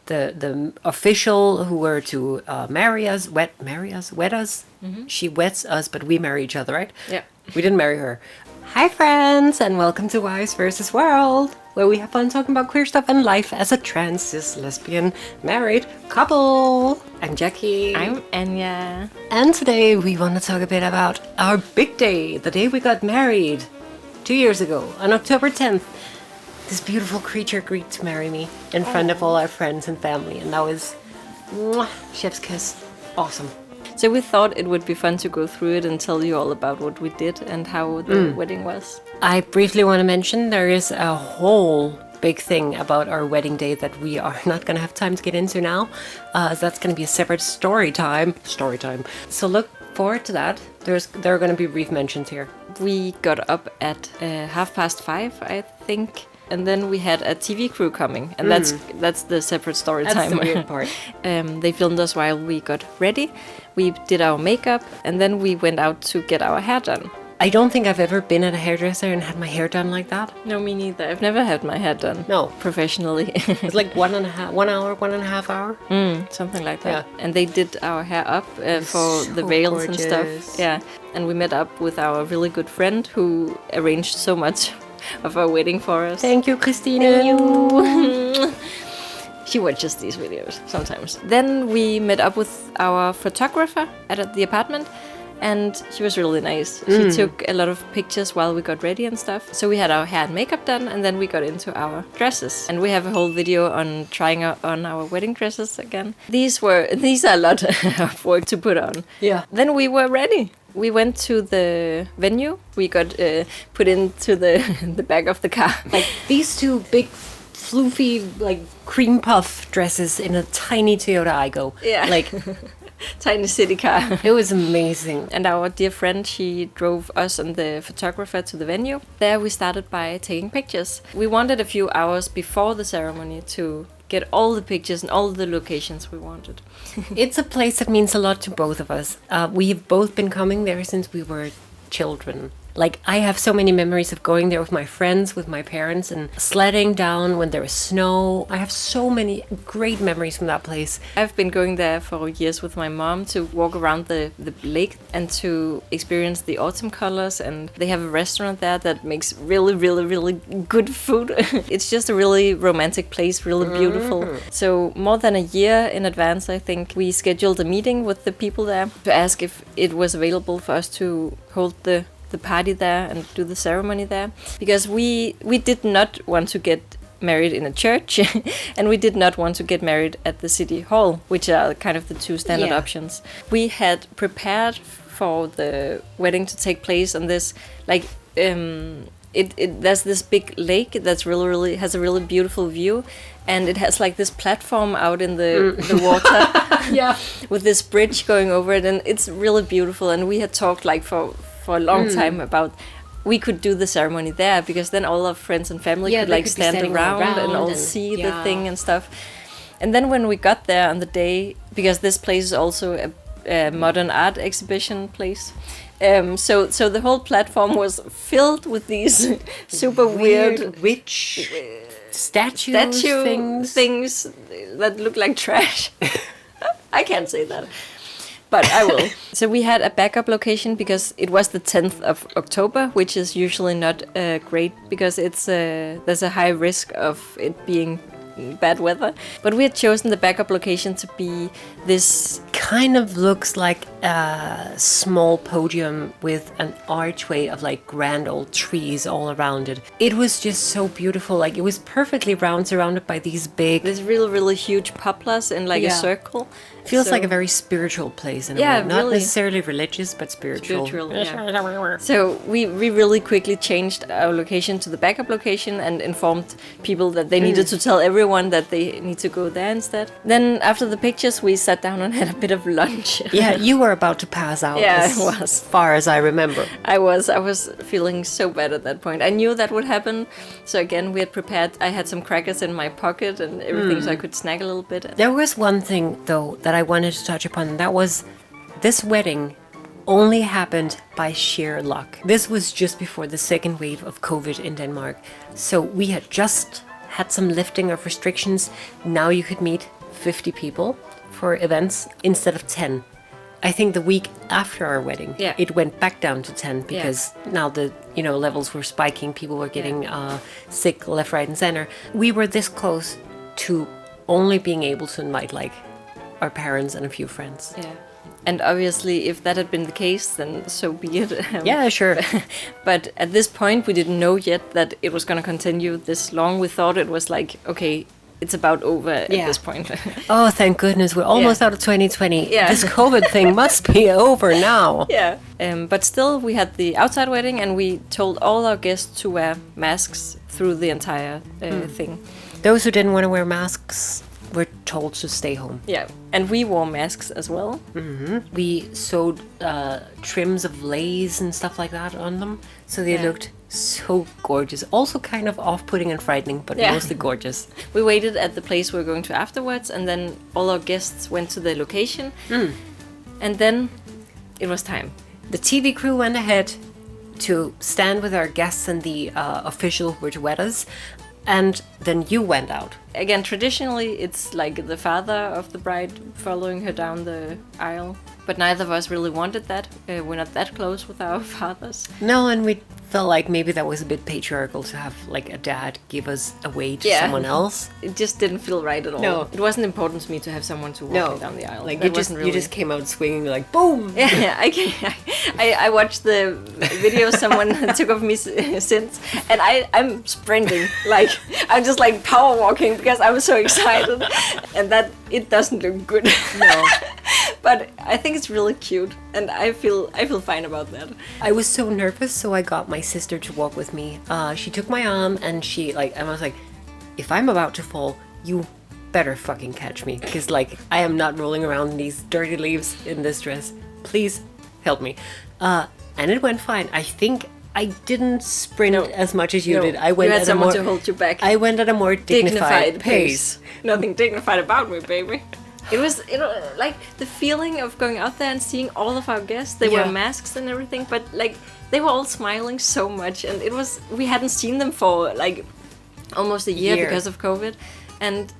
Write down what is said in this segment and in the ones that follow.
the official who were to marry us, wed us. She weds us, but we marry each other, right? Yeah. We didn't marry her. Hi friends, and welcome to Wives versus World, where we have fun talking about queer stuff and life as a trans, cis, lesbian, married couple. I'm Jackie. I'm Anya. And today we want to talk a bit about our big day, the day we got married 2 years ago, on October 10th. This beautiful creature agreed to marry me in front of all our friends and family, and that was chef's kiss. Awesome. So we thought it would be fun to go through it and tell you all about what we did and how the wedding was. I briefly want to mention there is a whole big thing about our wedding day that we are not going to have time to get into now. So that's going to be a separate story time. So look forward to that. There are going to be brief mentions here. We got up at 5:30, I think. And then we had a TV crew coming, and that's the separate story time. That's the weird part. They filmed us while we got ready. We did our makeup, and then we went out to get our hair done. I don't think I've ever been at a hairdresser and had my hair done like that. No, me neither. I've never had my hair done. No. Professionally. It's like 1.5 hour. Something like that. Yeah. And they did our hair up for the veils and stuff. gorgeous. Yeah. And we met up with our really good friend who arranged so much of our wedding for us. Thank you, Christina. Thank you. She watches these videos sometimes. Then we met up with our photographer at the apartment, and she was really nice. She took a lot of pictures while we got ready and stuff. So we had our hair and makeup done, and then we got into our dresses. And we have a whole video on trying on our wedding dresses again. These are a lot of work to put on. Yeah. Then we were ready. We went to the venue. We got put into the back of the car. Like these two big, floofy, like cream puff dresses in a tiny Toyota Aygo. Yeah. Like Tiny city car. it was amazing. And our dear friend, she drove us and the photographer to the venue. There we started by taking pictures. We wanted a few hours before the ceremony to get all the pictures and all the locations we wanted. It's a place that means a lot to both of us. We have both been coming there since we were children. Like, I have so many memories of going there with my friends, with my parents, and sledding down when there was snow. I have so many great memories from that place. I've been going there for years with my mom to walk around the lake and to experience the autumn colors. And they have a restaurant there that makes really, really, really good food. It's just a really romantic place, really beautiful. So more than a year in advance, I think, we scheduled a meeting with the people there to ask if it was available for us to hold the party there and do the ceremony there, because we did not want to get married in a church and we did not want to get married at the city hall, which are kind of the two standard options. We had prepared for the wedding to take place on this, like, there's this big lake that's really has a really beautiful view, and it has like this platform out in the water. Yeah. With this bridge going over it, and it's really beautiful. And we had talked like for a long time about we could do the ceremony there, because then all our friends and family could like stand around and all see the thing and stuff. And then when we got there on the day, because this place is also a modern art exhibition place, so the whole platform was filled with these super weird witch statue things that look like trash. I can't say that, but I will. So we had a backup location because it was the 10th of October, which is usually not great because there's a high risk of it being bad weather. But we had chosen the backup location to be this kind of looks like a small podium with an archway of like grand old trees all around it. It was just so beautiful. Like, it was perfectly round, surrounded by these really, really huge poplars in like a circle. Feels like a very spiritual place in a way. Not necessarily religious, but spiritual. Yeah. So we really quickly changed our location to the backup location and informed people that they needed to tell everyone that they need to go there instead. Then after the pictures, we sat down and had a bit of lunch. Yeah, you were about to pass out. Yeah, as I was. As far as I remember. I was feeling so bad at that point. I knew that would happen. So again, we had prepared. I had some crackers in my pocket and everything, so I could snack a little bit. There was one thing, though, that I wanted to touch upon, and that was this wedding only happened by sheer luck. This was just before the second wave of COVID in Denmark. So we had just had some lifting of restrictions. Now you could meet 50 people for events instead of 10. I think the week after our wedding, it went back down to 10 because now the levels were spiking. People were getting sick left, right, and center. We were this close to only being able to invite like our parents and a few friends. Yeah. And obviously, if that had been the case, then so be it. Yeah, sure. But at this point, we didn't know yet that it was going to continue this long. We thought it was like, okay, it's about over at this point. Oh, thank goodness. We're almost out of 2020. Yeah. This COVID thing must be over now. Yeah. But still, we had the outside wedding, and we told all our guests to wear masks through the entire thing. Those who didn't want to wear masks were told to stay home. Yeah, and we wore masks as well. Mm-hmm. We sewed trims of lace and stuff like that on them, so they looked so gorgeous. Also kind of off-putting and frightening, but mostly gorgeous. We waited at the place we were going to afterwards, and then all our guests went to the location. And then it was time. The TV crew went ahead to stand with our guests and the official who were to wed us. And then you went out. Again, traditionally, it's like the father of the bride following her down the aisle. But neither of us really wanted that. We're not that close with our fathers. No, and we felt like maybe that was a bit patriarchal to have like a dad give us away to someone else. It just didn't feel right at all. No. It wasn't important to me to have someone to walk me down the aisle. Like you just came out swinging like boom. Yeah, I watched the video someone took of me since, and I'm sprinting, like I'm just like power walking because I was so excited, and that it doesn't look good. No. But I think it's really cute, and I feel fine about that. I was so nervous, so I got my sister to walk with me. She took my arm, and I was like, if I'm about to fall, you better fucking catch me, because like I am not rolling around in these dirty leaves in this dress. Please help me. And it went fine. I think I didn't sprint as much as you did. I went you had at someone to hold you back. I went at a more dignified pace. Nothing dignified about me, baby. It was, like the feeling of going out there and seeing all of our guests. They wore masks and everything, but like they were all smiling so much, and we hadn't seen them for like almost a year because of COVID, and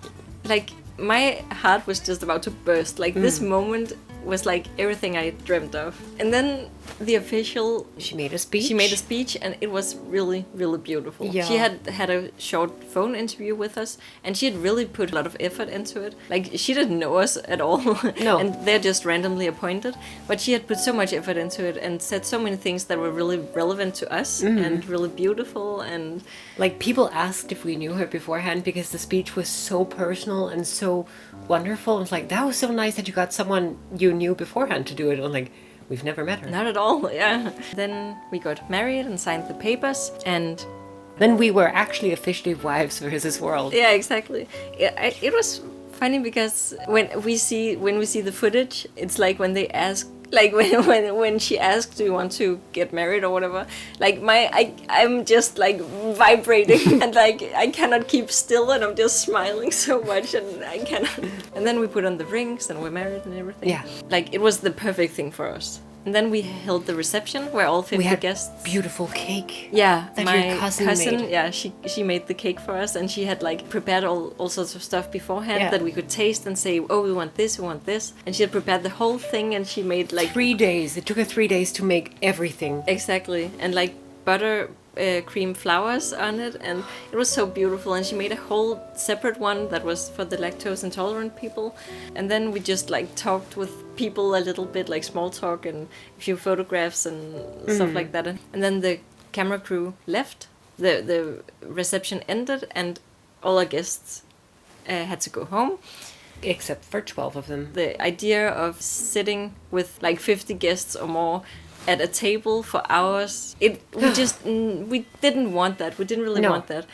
like my heart was just about to burst. Like this moment was like everything I dreamt of. And then the official... She made a speech. She made a speech, and it was really, really beautiful. Yeah. She had a short phone interview with us, and she had really put a lot of effort into it. Like, she didn't know us at all. No. And they're just randomly appointed. But she had put so much effort into it and said so many things that were really relevant to us and really beautiful. And like, people asked if we knew her beforehand because the speech was so personal and so wonderful. It's like, that was so nice that you got someone you knew beforehand to do it. I'm like, we've never met her. Not at all, yeah. Then we got married and signed the papers, and then we were actually officially wives for His World. Yeah, exactly. It was funny because when we see the footage, it's like when they ask, like when she asked, "Do you want to get married or whatever?" Like I'm just like vibrating and like I cannot keep still, and I'm just smiling so much, and I cannot. And then we put on the rings and we're married and everything. Yeah, like it was the perfect thing for us. And then we held the reception where all 50 we had guests. Beautiful cake. Yeah, that my your cousin made. Yeah, she made the cake for us, and she had like prepared all sorts of stuff beforehand that we could taste and say, oh, we want this, and she had prepared the whole thing, and she made like 3 days. It took her 3 days to make everything. Exactly, and like butter. Cream flowers on it, and it was so beautiful. And she made a whole separate one that was for the lactose intolerant people. And then we just like talked with people a little bit, like small talk and a few photographs and stuff like that. And then the camera crew left. The reception ended, and all our guests had to go home. Except for 12 of them. The idea of sitting with like 50 guests or more at a table for hours, we didn't want that. We didn't really want that.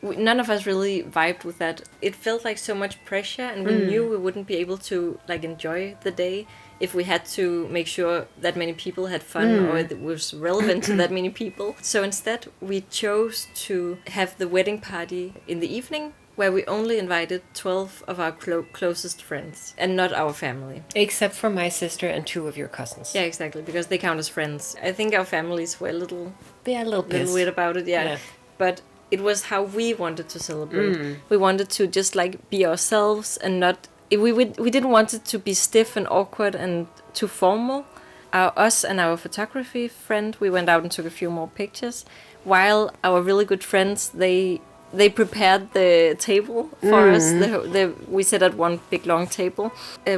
None of us really vibed with that. It felt like so much pressure, and we knew we wouldn't be able to like enjoy the day if we had to make sure that many people had fun or it was relevant to that many people. So instead, we chose to have the wedding party in the evening, where we only invited 12 of our closest friends, and not our family. Except for my sister and 2 of your cousins. Yeah, exactly, because they count as friends. I think our families were a little pissed. weird about it, yeah. But it was how we wanted to celebrate. We wanted to just like be ourselves and not. We didn't want it to be stiff and awkward and too formal. Us and our photography friend, we went out and took a few more pictures, while our really good friends, they prepared the table for us. We sat at one big long table.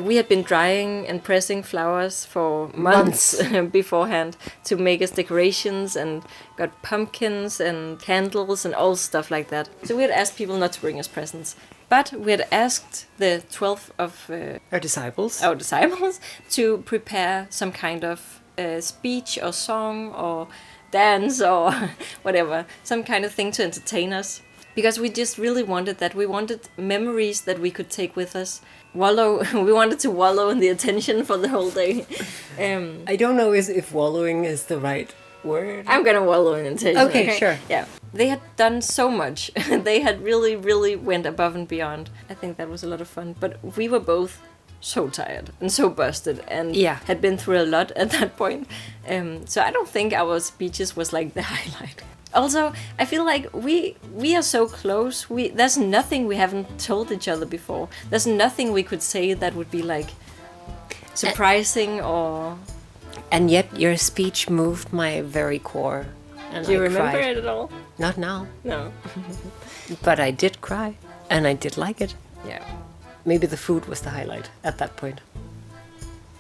We had been drying and pressing flowers for months beforehand to make us decorations, and got pumpkins and candles and all stuff like that. So we had asked people not to bring us presents. But we had asked the 12 of Our disciples. to prepare some kind of speech or song or dance or whatever, some kind of thing to entertain us. Because we just really wanted that. We wanted memories that we could take with us. We wanted to wallow in the attention for the whole day. I don't know if wallowing is the right word. I'm gonna wallow in attention. Okay, sure. Yeah. They had done so much. They had really, really went above and beyond. I think that was a lot of fun. But we were both so tired and so busted and had been through a lot at that point. So I don't think our speeches was like the highlight. Also, I feel like we are so close. There's nothing we haven't told each other before. There's nothing we could say that would be like surprising or... And yet your speech moved my very core. And Do you I remember cried. it at all? Not now. No. But I did cry. And I did like it. Yeah. Maybe the food was the highlight at that point.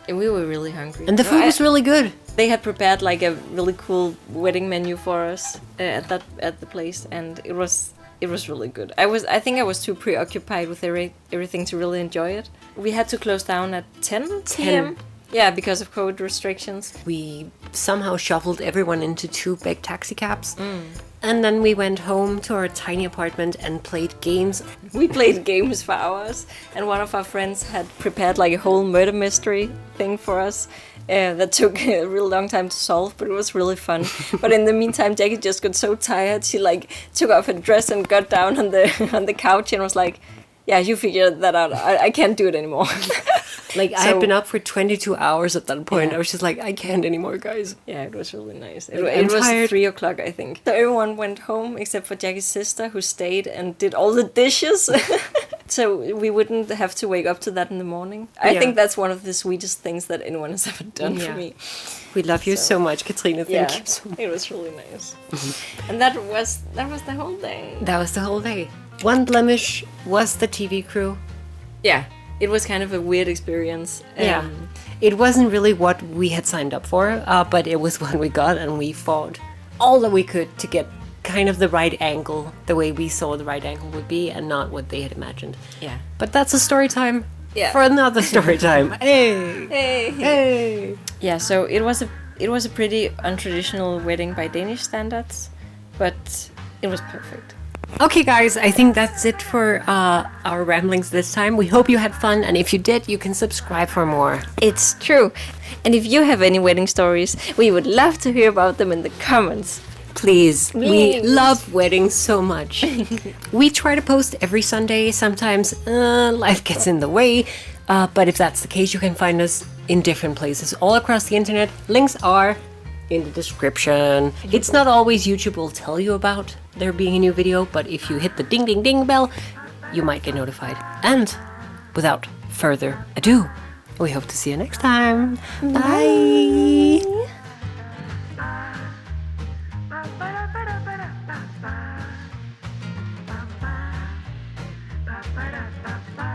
And we were really hungry. And the food was really good. They had prepared like a really cool wedding menu for us at the place, and it was really good. I think I was too preoccupied with everything to really enjoy it. We had to close down at 10 p.m. Yeah, because of COVID restrictions. We somehow shuffled everyone into 2 big taxi cabs. And then we went home to our tiny apartment and played games. We played games for hours, and one of our friends had prepared like a whole murder mystery thing for us. That took a real long time to solve, but it was really fun. But in the meantime, Jackie just got so tired. She like took off her dress and got down on the couch and was like, "Yeah, you figured that out. I can't do it anymore." Like, I had been up for 22 hours at that point. Yeah. I was just like, I can't anymore, guys. Yeah, it was really nice. I'm It was tired. 3 o'clock, I think. So everyone went home except for Jackie's sister, who stayed and did all the dishes. So we wouldn't have to wake up to that in the morning. I think that's one of the sweetest things that anyone has ever done for me. We love you so much, Katrina. Thank you so much. It was really nice. And that was the whole day. That was the whole day. One blemish was the TV crew. Yeah, it was kind of a weird experience. It wasn't really what we had signed up for, but it was what we got, and we fought all that we could to get kind of the right angle, the way we saw the right angle would be, and not what they had imagined. Yeah. But that's a story time Yeah. for another story time. Hey! Hey. Hey! Yeah, so it was a pretty untraditional wedding by Danish standards, but it was perfect. Okay, guys, I think that's it for our ramblings this time. We hope you had fun, and if you did, you can subscribe for more. It's true. And if you have any wedding stories, we would love to hear about them in the comments. Please. We Please. love weddings so much. We try to post every Sunday. Sometimes life gets in the way. But if that's the case, you can find us in different places all across the internet. Links are in the description. It's not always YouTube will tell you about there being a new video, but if you hit the ding ding ding bell, you might get notified. And without further ado, we hope to see you next time. Bye.